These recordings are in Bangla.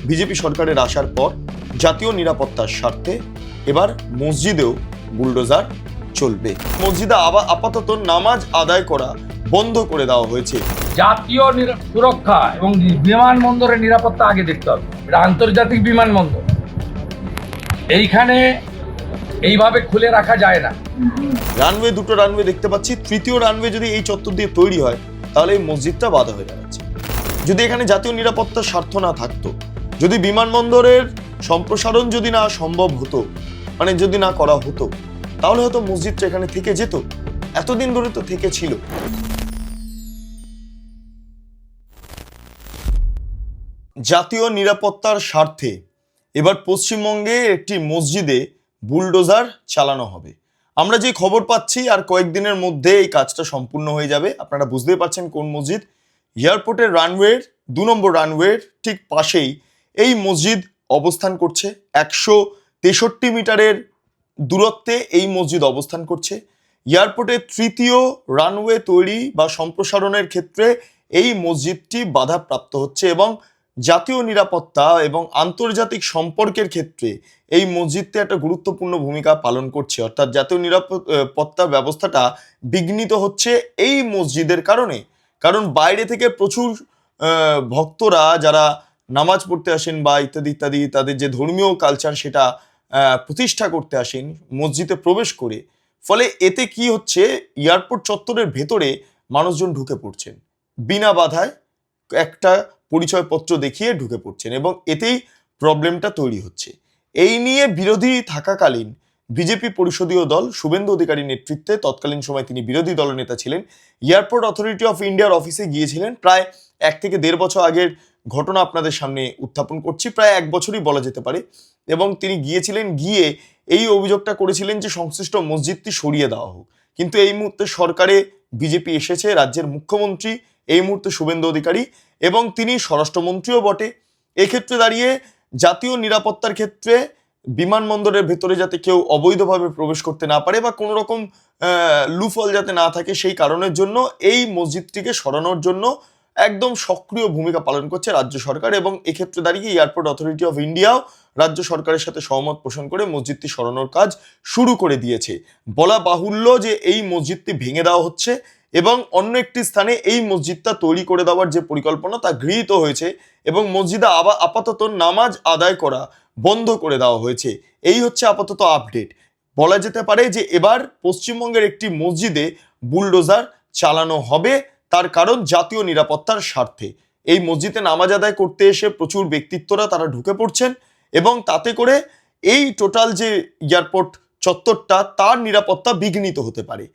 বিজেপি সরকারের আসার পর জাতীয় নিরাপত্তার স্বার্থে এবার মসজিদেও বুলডোজার চলবে। মসজিদে আপাতত নামাজ আদায় করা বন্ধ করে দেওয়া হয়েছে। জাতীয় সুরক্ষা এবং বিমানবন্দরের নিরাপত্তা আগে দেখতে হবে। এটা আন্তর্জাতিক বিমানবন্দর, এইখানে এইভাবে খুলে রাখা যায় না। দুটো রানওয়ে দেখতে পাচ্ছি, তৃতীয় রানওয়ে যদি এই চত্বর দিয়ে তৈরি হয় তাহলে এই মসজিদটা বাধা হয়ে যাচ্ছে। যদি এখানে জাতীয় নিরাপত্তার স্বার্থ না থাকতো, যদি বিমানবন্দরের সম্প্রসারণ যদি না সম্ভব হতো, মানে যদি না করা হতো, তাহলে হয়তো মসজিদটা এখানে থেকে যেত। এতদিন ধরে তো থেকে ছিল। জাতীয় নিরাপত্তার স্বার্থে এবার পশ্চিমবঙ্গে একটি মসজিদে বুলডোজার চালানো হবে। আমরা যে খবর পাচ্ছি আর কয়েকদিনের মধ্যে এই কাজটা সম্পূর্ণ হয়ে যাবে। আপনারা বুঝতেই পারছেন কোন মসজিদ। এয়ারপোর্টের রানওয়ের 2 নম্বর রানওয়ের ঠিক পাশেই এই মসজিদ অবস্থান করছে। 163 মিটারের দূরত্বে এই মসজিদ অবস্থান করছে। এয়ারপোর্টের তৃতীয় রানওয়ে তৈরি বা সম্প্রসারণের ক্ষেত্রে এই মসজিদটি বাধাপ্রাপ্ত হচ্ছে এবং জাতীয় নিরাপত্তা এবং আন্তর্জাতিক সম্পর্কের ক্ষেত্রে এই মসজিদটি একটা গুরুত্বপূর্ণ ভূমিকা পালন করছে। অর্থাৎ জাতীয় নিরাপত্তা ব্যবস্থাটা বিঘ্নিত হচ্ছে এই মসজিদের কারণে। কারণ বাইরে থেকে প্রচুর ভক্তরা যারা নামাজ পড়তে আসেন বা ইত্যাদি ইত্যাদি তাদের যে ধর্মীয় কালচার সেটা প্রতিষ্ঠা করতে আসেন মসজিদে প্রবেশ করে। ফলে এতে কি হচ্ছে, এয়ারপোর্ট চত্বরের ভেতরে মানুষজন ঢুকে পড়ছেন বিনা বাধায়, একটা পরিচয়পত্র দেখিয়ে ঢুকে পড়ছেন এবং এতেই প্রবলেমটা তৈরি হচ্ছে। এই নিয়ে বিরোধী থাকাকালীন বিজেপি পরিষদীয় দল শুভেন্দু অধিকারীর নেতৃত্বে, তৎকালীন সময় তিনি বিরোধী দলনেতা ছিলেন, এয়ারপোর্ট অথরিটি অফ ইন্ডিয়ার অফিসে গিয়েছিলেন। প্রায় 1 থেকে 1.5 বছর আগের ঘটনা আপনাদের সামনে উত্থাপন করছি, প্রায় 1 বছরই বলা যেতে পারে। এবং তিনি গিয়েছিলেন, গিয়ে এই অভিযোগটা করেছিলেন যে সংশ্লিষ্ট মসজিদটি সরিয়ে দেওয়া হোক। কিন্তু এই মুহূর্তে সরকারে বিজেপি এসেছে, রাজ্যের মুখ্যমন্ত্রী এই মুহূর্তে শুভেন্দু অধিকারী এবং তিনি স্বরাষ্ট্রমন্ত্রীও বটে। এক্ষেত্রে দাঁড়িয়ে জাতীয় নিরাপত্তার ক্ষেত্রে বিমানবন্দরের ভেতরে যাতে কেউ অবৈধভাবে প্রবেশ করতে না পারে বা কোনো রকম লুফল যাতে না থাকে, সেই কারণের জন্য এই মসজিদটিকে সরানোর জন্য একদম সক্রিয় ভূমিকা পালন করছে রাজ্য সরকার। এবং এক্ষেত্রে দাঁড়িয়ে এয়ারপোর্ট অথরিটি অফ ইন্ডিয়াও রাজ্য সরকারের সাথে সহমত পোষণ করে মসজিদটি সরানোর কাজ শুরু করে দিয়েছে। বলা বাহুল্য যে এই মসজিদটি ভেঙে দেওয়া হচ্ছে এবং অন্য একটি স্থানে এই মসজিদটা তৈরি করে দেওয়ার যে পরিকল্পনা তা গৃহীত হয়েছে এবং মসজিদে আপাতত নামাজ আদায় করা বন্ধ করে দেওয়া হয়েছে। এই হচ্ছে আপাতত আপডেট। বলা যেতে পারে যে এবার পশ্চিমবঙ্গের একটি মসজিদে বুলডোজার চালানো হবে, তার কারণ জাতীয় নিরাপত্তার স্বার্থে। এই মসজিদে নামাজ আদায় করতে এসে প্রচুর ব্যক্তিত্বরা তারা ঢুকে পড়ছেন এবং তাতে করে এই টোটাল যে এয়ারপোর্ট চত্বরটা তার নিরাপত্তা বিঘ্নিত হতে পারে।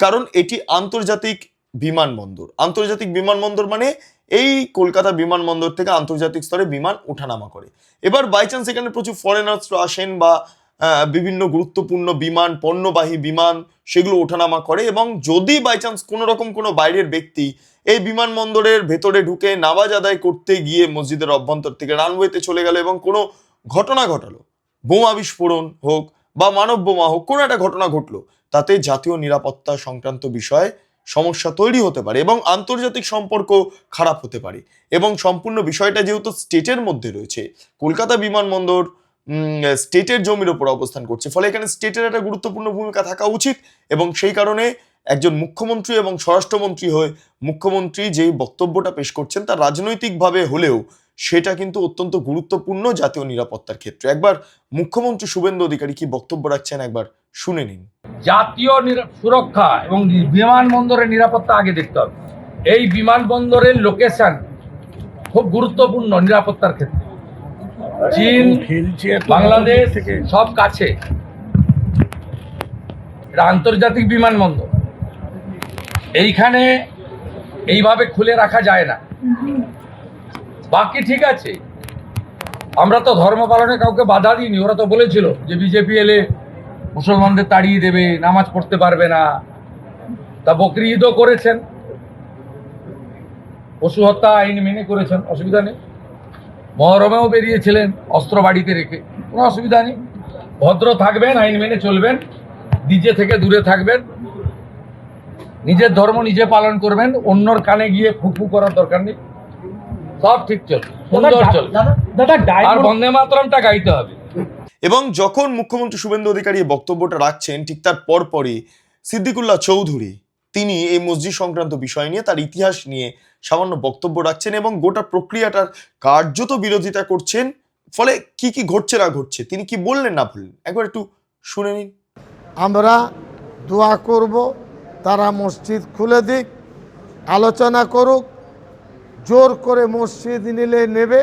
কারণ এটি আন্তর্জাতিক বিমানবন্দর। আন্তর্জাতিক বিমানবন্দর মানে এই কলকাতা বিমানবন্দর থেকে আন্তর্জাতিক স্তরে বিমান ওঠানামা করে। এবার বাই চান্স এখানে প্রচুর ফরেনার্সরা আসেন বা বিভিন্ন গুরুত্বপূর্ণ বিমান, পণ্যবাহী বিমান সেগুলো ওঠানামা করে এবং যদি বাই চান্স কোনো রকম কোনো বাইরের ব্যক্তি এই বিমানবন্দরের ভেতরে ঢুকে নামাজ আদায় করতে গিয়ে মসজিদের অভ্যন্তর থেকে রানওয়েতে চলে গেল এবং কোনো ঘটনা ঘটালো, বোমা বিস্ফোরণ হোক বা মানব বোমা হোক, কোনো একটা ঘটনা ঘটলো, তাতে জাতীয় নিরাপত্তা সংক্রান্ত বিষয়ে সমস্যা তৈরি হতে পারে এবং আন্তর্জাতিক সম্পর্ক খারাপ হতে পারে। এবং সম্পূর্ণ বিষয়টা যেহেতু স্টেটের মধ্যে রয়েছে, কলকাতা বিমানবন্দর স্টেটের জমির ওপর অবস্থান করছে, ফলে এখানে স্টেটের একটা গুরুত্বপূর্ণ ভূমিকা থাকা উচিত। এবং সেই কারণে একজন মুখ্যমন্ত্রী এবং স্বরাষ্ট্রমন্ত্রী হয়ে মুখ্যমন্ত্রী যেই বক্তব্যটা পেশ করছেন তা রাজনৈতিকভাবে হলেও সেটা কিন্তু অত্যন্ত গুরুত্বপূর্ণ জাতীয় নিরাপত্তার ক্ষেত্রে। একবার মুখ্যমন্ত্রী শুভেন্দু অধিকারী কি বক্তব্য রাখছেন একবার শুনে নিন। জাতীয় সুরক্ষা এবং বিমানবন্দরের নিরাপত্তা আগে দেখতে হবে। এই বিমানবন্দরের লোকেশন খুব গুরুত্বপূর্ণ নিরাপত্তার ক্ষেত্রে। চীন, বাংলাদেশ থেকে সব কাছে, এটা আন্তর্জাতিক বিমানবন্দর, এইখানে এইভাবে খুলে রাখা যায় না। বাকি ঠিক আছে, আমরা তো ধর্ম পালনে কাউকে বাধা দিইনি। ওরা তো বলেছিল যে বিজেপি এলে মুসলমানদের তাড়িয়ে দেবে, নামাজ পড়তে পারবে না। তা বকরি ঈদও করেছেন, পশু হত্যা আইন মেনে করেছেন, অসুবিধা নেই। মহরমেও বেরিয়েছিলেন অস্ত্র বাড়িতে রেখে, কোনো অসুবিধা নেই। ভদ্র থাকবেন, আইন মেনে চলবেন, ডিজে থেকে দূরে থাকবেন, নিজের ধর্ম নিজে পালন করবেন, অন্যর কানে গিয়ে ফুফু করার দরকার নেই। সব ঠিক চলবে, সুন্দর চলবে। আর বন্দে মাতরমটা গাইতে হবে। এবং যখন মুখ্যমন্ত্রী শুভেন্দু অধিকারী এই বক্তব্যটা রাখছেন, ঠিক তার পরপরই সিদ্দিকুল্লাহ চৌধুরী তিনি এই মসজিদ সংক্রান্ত বিষয় নিয়ে, তার ইতিহাস নিয়ে সামান্য বক্তব্য রাখছেন এবং গোটা প্রক্রিয়াটার কার্যত বিরোধিতা করছেন। ফলে কি কি ঘটছে না ঘটছে, তিনি কি বললেন না বললেন, একবার একটু শুনে নিন। আমরা দোয়া করব, তারা মসজিদ খুলে দিক, আলোচনা করুক, জোর করে মসজিদ নিলে নেবে।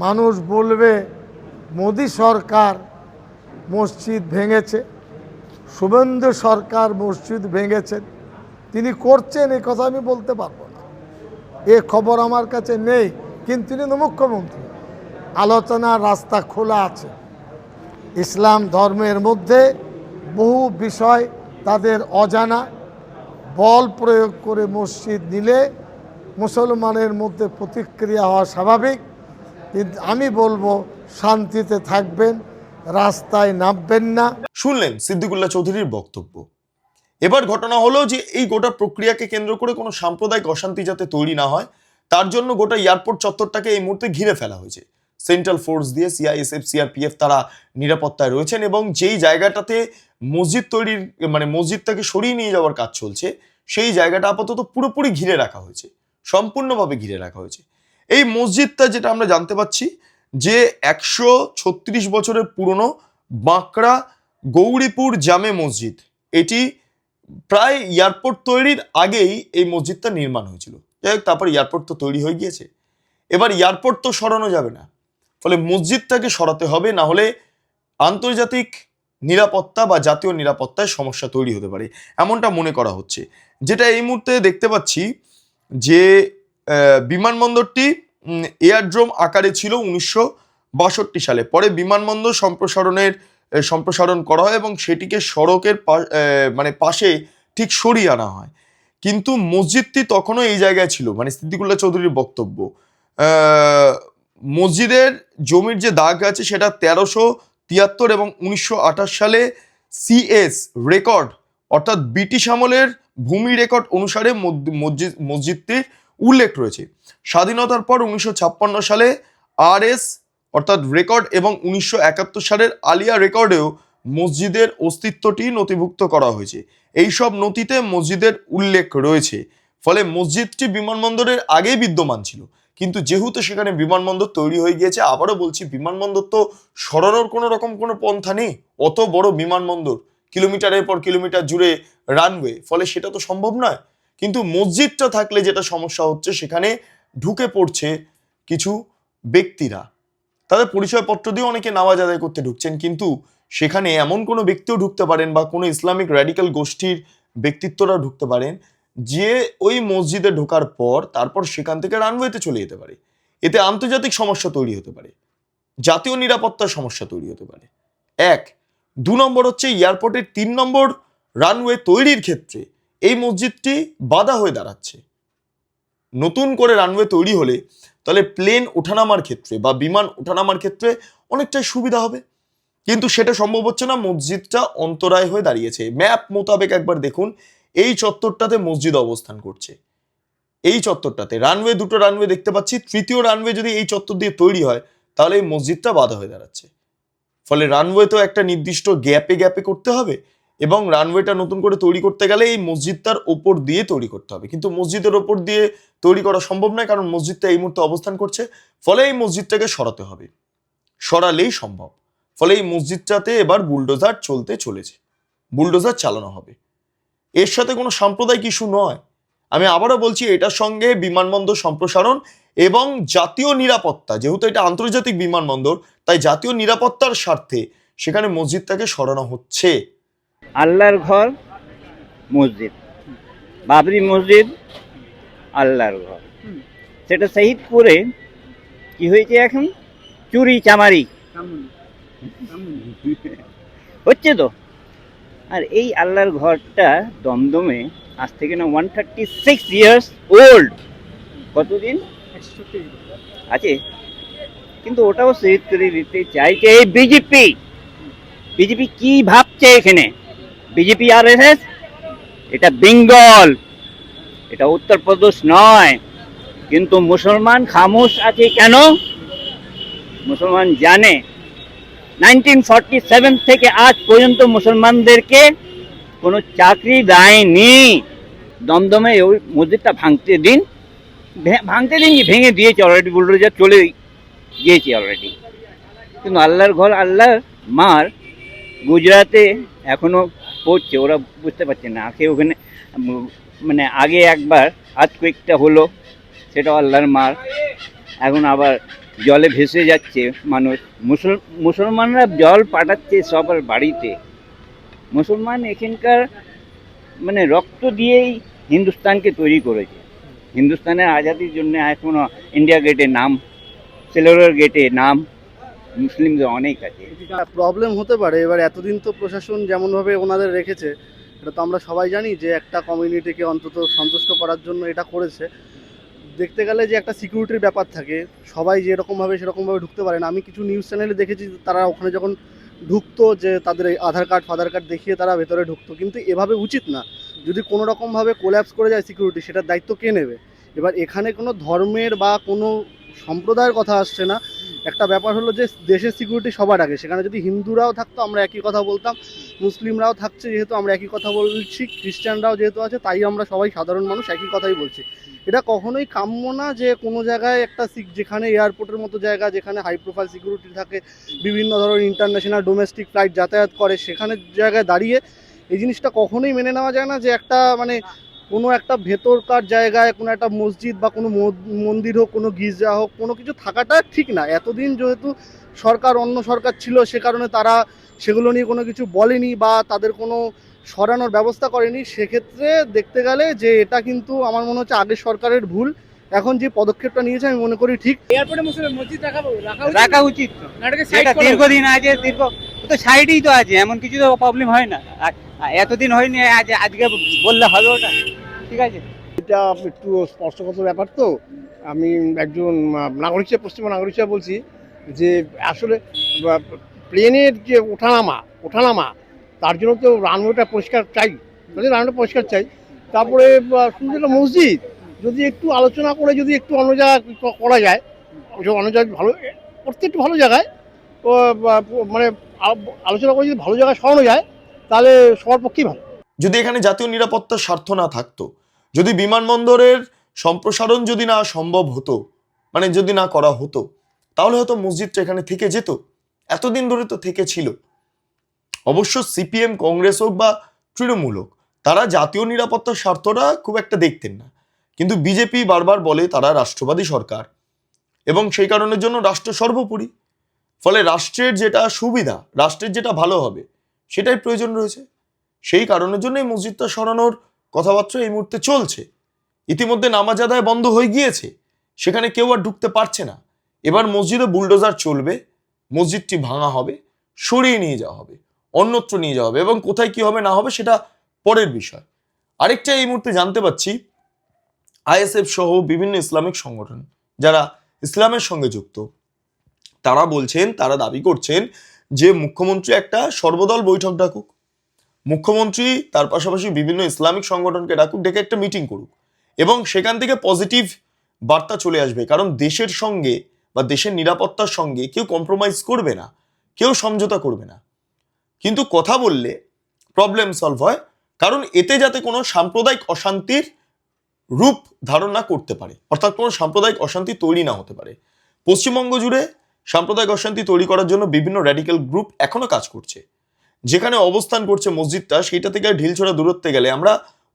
মানুষ বলবে মোদি সরকার মসজিদ ভেঙেছে, শুভেন্দু সরকার মসজিদ ভেঙেছেন, তিনি করছেন এ কথা আমি বলতে পারবো না, এ খবর আমার কাছে নেই। কিন্তু তিনি তো মুখ্যমন্ত্রী, আলোচনার রাস্তা খোলা আছে। ইসলাম ধর্মের মধ্যে বহু বিষয় তাদের অজানা, বল প্রয়োগ করে মসজিদ নিলে মুসলমানের মধ্যে প্রতিক্রিয়া হওয়া স্বাভাবিক। কিন্তু আমি বলবো শান্তিতে থাকবেন, রাস্তায় নামবেন না। শুনলেন সিদ্দিকুল্লাহ চৌধুরীর বক্তব্য। এবার ঘটনা হলো যে এই গোটা প্রক্রিয়াকে কেন্দ্র করে কোনো সাম্প্রদায়িক অশান্তি যাতে তৈরি না হয়, তার জন্য গোটা এয়ারপোর্ট চত্বরটাকে এই মুহূর্তে ঘিরে ফেলা হয়েছে। সেন্ট্রাল ফোর্স দিয়ে সিআইএসএফ, সিআরপিএফ তারা নিরাপত্তায় রয়েছেন এবং যেই জায়গাটাতে মসজিদ তৈরির মানে মসজিদটাকে সরিয়ে নিয়ে যাওয়ার কাজ চলছে, সেই জায়গাটা আপাতত পুরোপুরি ঘিরে রাখা হয়েছে, সম্পূর্ণভাবে ঘিরে রাখা হয়েছে। এই মসজিদটা যেটা আমরা জানতে পাচ্ছি যে 136 বছরের পুরনো বাঁকড়া গৌরীপুর জামে মসজিদ, এটি প্রায় এয়ারপোর্ট তৈরির আগেই এই মসজিদটা নির্মাণ হয়েছিল। যাই হোক, তারপর এয়ারপোর্ট তো তৈরি হয়ে গিয়েছে, এবার এয়ারপোর্ট তো সরানো যাবে না, ফলে মসজিদটাকে সরাতে হবে, না হলে আন্তর্জাতিক নিরাপত্তা বা জাতীয় নিরাপত্তায় সমস্যা তৈরি হতে পারে, এমনটা মনে করা হচ্ছে। যেটা এই মুহূর্তে দেখতে পাচ্ছি যে বিমানবন্দরটি এয়ারড্রোম আকারে ছিল 1962 সালে, পরে বিমানবন্দর সম্প্রসারণ করা হয় এবং সেটিকে সড়কের পাশে ঠিক সরিয়ে আনা হয়। কিন্তু মসজিদটি তখনও এই জায়গায় ছিল, মানে সিদ্দিকুল্লাহ চৌধুরীর বক্তব্য, মসজিদের জমির যে দাগ আছে সেটা 1373 এবং 1928 সালে সিএস রেকর্ড অর্থাৎ ব্রিটিশ আমলের ভূমি রেকর্ড অনুসারে মসজিদটির উল্লেখ রয়েছে। স্বাধীনতার পর 1956 সালে আরএস অর্থাৎ রেকর্ড এবং 1971 সালের আলিয়া রেকর্ডেও মসজিদের অস্তিত্বটি নথিভুক্ত করা হয়েছে। এইসব নথিতে মসজিদের উল্লেখ রয়েছে। ফলে মসজিদটি বিমানবন্দরের আগেই বিদ্যমান ছিল, কিন্তু যেহেতু সেখানে বিমানবন্দর তৈরি হয়ে গিয়েছে, আবারও বলছি বিমানবন্দর তো সরানোর কোনো পন্থা নেই, অত বড় বিমানবন্দর, কিলোমিটারের পর কিলোমিটার জুড়ে রানওয়ে, ফলে সেটা তো সম্ভব নয়। কিন্তু মসজিদটা থাকলে যেটা সমস্যা হচ্ছে, সেখানে ঢুকে পড়ছে কিছু ব্যক্তিরা, তাদের পরিচয়পত্র দিয়ে অনেকে নামাজ আদায় করতে ঢুকছেন, কিন্তু সেখানে এমন কোনো ব্যক্তিও ঢুকতে পারেন বা কোনো ইসলামিক র্যাডিক্যাল গোষ্ঠীর ব্যক্তিত্বরা ঢুকতে পারেন যে ওই মসজিদে ঢোকার পর তারপর সেখান থেকে রানওয়েতে চলে যেতে পারে। এতে আন্তর্জাতিক সমস্যা তৈরি হতে পারে, জাতীয় নিরাপত্তার সমস্যা তৈরি হতে পারে। 1, 2 নম্বর হচ্ছে এয়ারপোর্টের 3 নম্বর রানওয়ে তৈরির ক্ষেত্রে এই মসজিদটি বাধা হয়ে দাঁড়াচ্ছে। নতুন করে রানওয়ে তৈরি হলে তাহলে প্লেন ওঠানামার ক্ষেত্রে বা বিমান ওঠানামার ক্ষেত্রে অনেকটাই সুবিধা হবে, কিন্তু সেটা সম্ভব হচ্ছে না, মসজিদটা অন্তরায় হয়ে দাঁড়িয়েছে। ম্যাপ মোতাবেক একবার দেখুন, এই চত্বরটাতে মসজিদ অবস্থান করছে, এই চত্বরটাতে রানওয়ে, 2টো রানওয়ে দেখতে পাচ্ছি, তৃতীয় রানওয়ে যদি এই চত্বর দিয়ে তৈরি হয় তাহলে এই মসজিদটা বাধা হয়ে দাঁড়াচ্ছে। ফলে রানওয়ে তো একটা নির্দিষ্ট গ্যাপে করতে হবে এবং রানওয়েটা নতুন করে তৈরি করতে গেলে এই মসজিদটার ওপর দিয়ে তৈরি করতে হবে, কিন্তু মসজিদের ওপর দিয়ে তৈরি করা সম্ভব নয়, কারণ মসজিদটা এই মুহূর্তে অবস্থান করছে। ফলে এই মসজিদটাকে সরাতে হবে, সরালেই সম্ভব। ফলে এই মসজিদটাতে এবার বুলডোজার চলেছে, বুলডোজার চালানো হবে। এর সাথে কোনো সাম্প্রদায়িক ইস্যু নয়, আমি আবারও বলছি, এটার সঙ্গে বিমানবন্দর সম্প্রসারণ এবং জাতীয় নিরাপত্তা, যেহেতু এটা আন্তর্জাতিক বিমানবন্দর, তাই জাতীয় নিরাপত্তার স্বার্থে সেখানে মসজিদটাকে সরানো হচ্ছে। আল্লাহর ঘর মসজিদ, বাবরি মসজিদ আল্লাহর ঘর, সেটা শহীদপুরে কি হয়েছে এখন, চুরি চামারি হচ্ছে তো। আর এই আল্লাহর ঘরটা দমদমে আজ থেকে না 136 ইয়ার্স ওল্ড, কতদিন আছে, কিন্তু ওটাও শহীদ করে দিতে চাইছে এই বিজেপি। কি ভাবছে এখানে, বিজেপি আরএসএস, এটা বেঙ্গল, এটা উত্তরপ্রদেশ নয়। কিন্তু মুসলমান খামোশ আছে কেন? মুসলমান জানে 1947 থেকে আজ পর্যন্ত মুসলমানদেরকে কোনো চাকরি দেয়নি। দমদমে ওই মসজিদটা ভাঙতে দিন, কি ভেঙে দিয়েছে অলরেডি, বুলডোজার চলে গিয়েছে অলরেডি। কিন্তু আল্লাহর ঘর, আল্লাহর মার গুজরাটে এখনো পড়ছে, ওরা বুঝতে পারছে না। আগে ওখানে মানে আগে একবার আর্থকুয়েকটা হলো, সেটাও আল্লাহর মার। এখন আবার জলে ভেসে যাচ্ছে মানুষ। মুসলমানরা জল পাঠাচ্ছে সবার বাড়িতে। মুসলমান এখানকার মানে রক্ত দিয়েই হিন্দুস্তানকে তৈরি করেছে। হিন্দুস্তানের আজাদির জন্য এখনো ইন্ডিয়া গেটে নাম, সেলুলার গেটে নাম মুসলিমদের অনেক আছে। প্রবলেম হতে পারে। এবার এতদিন তো প্রশাসন যেমনভাবে ওনাদের রেখেছে, এটা তো আমরা সবাই জানি যে একটা কমিউনিটিকে অন্তত সন্তুষ্ট করার জন্য এটা করেছে। দেখতে গেলে যে একটা সিকিউরিটির ব্যাপার থাকে, সবাই যেরকমভাবে সেরকমভাবে ঢুকতে পারে না। আমি কিছু নিউজ চ্যানেলে দেখেছি তারা ওখানে যখন ঢুকতো যে তাদের এই আধার কার্ড দেখিয়ে তারা ভেতরে ঢুকতো, কিন্তু এভাবে উচিত না। যদি কোনো রকমভাবে কোল্যাপস করে যায় সিকিউরিটি, সেটার দায়িত্ব কে নেবে? এবার এখানে কোনো ধর্মের বা কোনো সম্প্রদায়ের কথা আসছে না। একটা ব্যাপার হলো যে দেশের সিকিউরিটি সবার আগে। সেখানে যদি হিন্দুরাও থাকতো আমরা একই কথা বলতাম, মুসলিমরাও থাকছে যেহেতু আমরা একই কথা বলছি, খ্রিস্টানরাও যেহেতু আছে তাই আমরা সবাই সাধারণ মানুষ একই কথাই বলছি। এটা কখনোই কাম্য না যে কোনো জায়গায় একটা যেখানে এয়ারপোর্টের মতো জায়গা, যেখানে হাই প্রোফাইল সিকিউরিটি থাকে, বিভিন্ন ধরনের ইন্টারন্যাশনাল ডোমেস্টিক ফ্লাইট যাতায়াত করে, সেখানে জায়গায় দাঁড়িয়ে এই জিনিসটা কখনোই মেনে নেওয়া যায় না যে একটা মানে কোনো একটা ভেতরকার জায়গায় কোনো একটা মসজিদ বা কোনো মন্দির হোক, কোনো গির্জা হোক, কোনো কিছু থাকাটা ঠিক না। এতদিন যেহেতু সরকার অন্য সরকার ছিল, সে কারণে তারা সেগুলো নিয়ে কোনো কিছু বলেনি বা তাদের কোনো সরানোর ব্যবস্থা করেনি। সেক্ষেত্রে দেখতে গেলে যে এটা কিন্তু আমার মনে হচ্ছে আগের সরকারের ভুল। এখন যে পদক্ষেপটা নিয়েছে আমি মনে করি ঠিক। এয়ারপোর্টে মুসলিম মসজিদ রাখা উচিত তো। না, এটাকে সাইড এটা করা দীর্ঘদিন আছে, ও তো সাইডেই তো আছে, এমন কিছু তো প্রবলেম হয় না। এতদিন হয়নি, আজকে বললে হবে ওটা? ঠিক আছে। এটা একটু স্পর্শগত ব্যাপার তো। আমি একজন নাগরিক হিসেবে, পশ্চিম নাগরিক হিসেবে বলছি যে আসলে প্লেনের যে ওঠানামা তার জন্য তো রানওয়েটা পরিষ্কার চাই, রানওয়েটা পরিষ্কার চাই। তারপরে শুধু একটা মসজিদ যদি একটু আলোচনা করে যদি একটু অন্য জায়গায় করা যায়, অন্য জায়গায় ভালো করতে, একটু ভালো জায়গায় মানে আলোচনা করে যদি ভালো জায়গায় সরানো যায় তাহলে সবার পক্ষেই ভালো। যদি এখানে জাতীয় নিরাপত্তার স্বার্থ না থাকতো, যদি বিমানবন্দরের সম্প্রসারণ যদি না সম্ভব হতো, মানে যদি না করা হতো, তাহলে হয়তো মসজিদটা এখানে থেকে যেত। এতদিন ধরে তো থেকে ছিল। অবশ্য সিপিএম, কংগ্রেস হোক বা তৃণমূল হোক, তারা জাতীয় নিরাপত্তার স্বার্থটা খুব একটা দেখতেন না। কিন্তু বিজেপি বারবার বলে তারা রাষ্ট্রবাদী সরকার এবং সেই কারণের জন্য রাষ্ট্র সর্বোপরি। ফলে রাষ্ট্রের যেটা সুবিধা, রাষ্ট্রের যেটা ভালো হবে, সেটাই প্রয়োজন রয়েছে। সেই কারণের জন্য এই মসজিদটা সরানোর কথাবার্তা এই মুহূর্তে চলছে। ইতিমধ্যে নামাজ আদায় বন্ধ হয়ে গিয়েছে, সেখানে কেউ আর ঢুকতে পারছে না। এবার মসজিদে বুলডোজার চলবে, মসজিদটি ভাঙা হবে, সরিয়ে নিয়ে যাওয়া হবে, অন্যত্র নিয়ে যাওয়া হবে, এবং কোথায় কি হবে না হবে সেটা পরের বিষয়। আরেকটা এই মুহূর্তে জানতে পাচ্ছি, আইএসএফ সহ বিভিন্ন ইসলামিক সংগঠন যারা ইসলামের সঙ্গে যুক্ত, তারা বলছেন, তারা দাবি করছেন যে মুখ্যমন্ত্রী একটা সর্বদল বৈঠক ডাকুক, মুখ্যমন্ত্রী তার পাশাপাশি বিভিন্ন ইসলামিক সংগঠনকে ডাকুক, ডেকে একটা মিটিং করুক, এবং সেখান থেকে পজিটিভ বার্তা চলে আসবে। কারণ দেশের সঙ্গে বা দেশের নিরাপত্তার সঙ্গে কেউ কম্প্রোমাইজ করবে না, কেউ সমঝোতা করবে না। কিন্তু কথা বললে প্রবলেম সলভ হয়, কারণ এতে যাতে কোনো সাম্প্রদায়িক অশান্তির রূপ ধারণ না করতে পারে, অর্থাৎ কোনো সাম্প্রদায়িক অশান্তি তৈরি না হতে পারে। পশ্চিমবঙ্গ জুড়ে সাম্প্রদায়িক অশান্তি তৈরি করার জন্য বিভিন্ন র্যাডিক্যাল গ্রুপ এখনো কাজ করছে। যেখানে অবস্থান করছে মসজিদটা, সেইটা থেকে ঢিলছোড়া দূরত্বে গেলে আমরা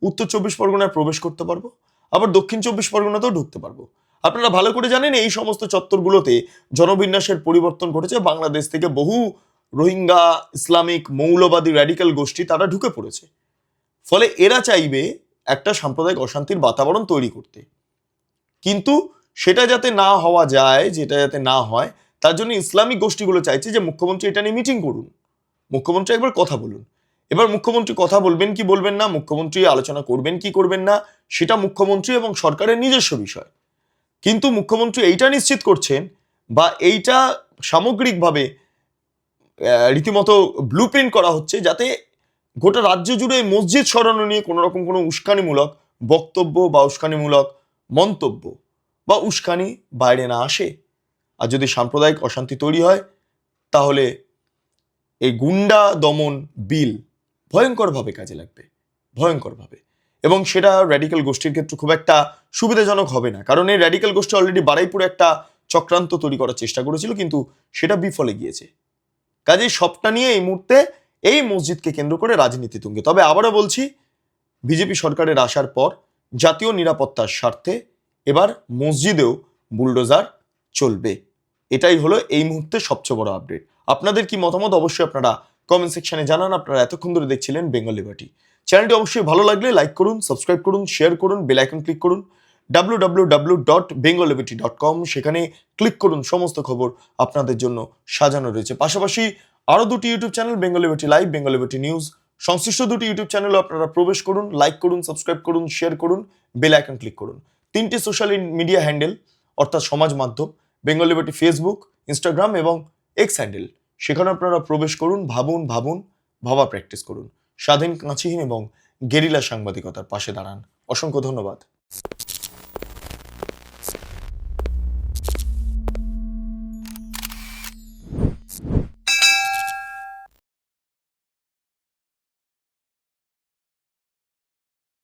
উত্তর 24 পরগনায় প্রবেশ করতে পারবো, আবার দক্ষিণ 24 পরগনাতেও ঢুকতে পারবো। আপনারা ভালো করে জানেন এই সমস্ত চত্বরগুলোতে জনবিন্যাসের পরিবর্তন ঘটেছে। বাংলাদেশ থেকে বহু রোহিঙ্গা, ইসলামিক, মৌলবাদী র্যাডিক্যাল গোষ্ঠী তারা ঢুকে পড়েছে। ফলে এরা চাইবে একটা সাম্প্রদায়িক অশান্তির বাতাবরণ তৈরি করতে। কিন্তু সেটা যাতে না হওয়া যায়, যেটা যাতে না হয়, তার জন্য ইসলামিক গোষ্ঠীগুলো চাইছে যে মুখ্যমন্ত্রী এটা নিয়ে মিটিং করুন, মুখ্যমন্ত্রী একবার কথা বলুন। এবার মুখ্যমন্ত্রী কথা বলবেন কি বলবেন না, মুখ্যমন্ত্রী আলোচনা করবেন কি করবেন না, সেটা মুখ্যমন্ত্রী এবং সরকারের নিজস্ব বিষয়। কিন্তু মুখ্যমন্ত্রী এইটা নিশ্চিত করছেন বা এইটা সামগ্রিকভাবে রীতিমতো ব্লুপ্রিন্ট করা হচ্ছে যাতে গোটা রাজ্য জুড়ে মসজিদ সরানো নিয়ে কোনো রকম কোনো উস্কানিমূলক বক্তব্য বা উস্কানিমূলক মন্তব্য বা উস্কানি বাইরে না আসে। আর যদি সাম্প্রদায়িক অশান্তি তৈরি হয় তাহলে এই গুন্ডা দমন বিল ভয়ঙ্করভাবে কাজে লাগবে, ভয়ঙ্করভাবে। এবং সেটা র্যাডিক্যাল গোষ্ঠীর ক্ষেত্রে খুব একটা সুবিধাজনক হবে না, কারণ এই র্যাডিক্যাল গোষ্ঠী অলরেডি বারুইপুরে একটা চক্রান্ত তৈরি করার চেষ্টা করেছিল, কিন্তু সেটা বিফলে গিয়েছে। কাজেই সবটা নিয়ে এই মুহূর্তে এই মসজিদকে কেন্দ্র করে রাজনীতি তুঙ্গে। তবে আবারও বলছি, বিজেপি সরকারের আসার পর জাতীয় নিরাপত্তার স্বার্থে এবার মসজিদেও বুলডোজার চলবে। এটাই হলো এই মুহূর্তে সবচেয়ে বড় আপডেট। আপনাদের কি মতামত অবশ্যই আপনারা কমেন্ট সেকশনে জানান। আপনারা এতক্ষণ ধরে দেখছিলেন বেঙ্গল লিবার্টি। চ্যানেলটি অবশ্যই ভালো লাগলে লাইক করুন, সাবস্ক্রাইব করুন, শেয়ার করুন, বেল আইকন ক্লিক করুন www.bengalliberty.com, সেখানে ক্লিক করুন। সমস্ত খবর আপনাদের জন্য সাজানো রয়েছে। পাশাপাশি আরও দুটি YouTube channel, Bengal liberty live, Bengal liberty news, সংশ্লিষ্ট দুটি ইউটিউব চ্যানেলও আপনারা প্রবেশ করুন, লাইক করুন, সাবস্ক্রাইব করুন, শেয়ার করুন, বেল আইকন ক্লিক করুন। তিনটি সোশ্যাল মিডিয়া হ্যান্ডেল অর্থাৎ সমাজ মাধ্যম, বেঙ্গল লিবার্টি ফেসবুক, ইনস্টাগ্রাম এবং এক্স হ্যান্ডেল, সেখানে আপনারা প্রবেশ করুন, ভাবা প্র্যাকটিস করুন। স্বাধীন, কাঁচিহীন এবং গেরিলা সাংবাদিকতার পাশে দাঁড়ান। অসংখ্য ধন্যবাদ।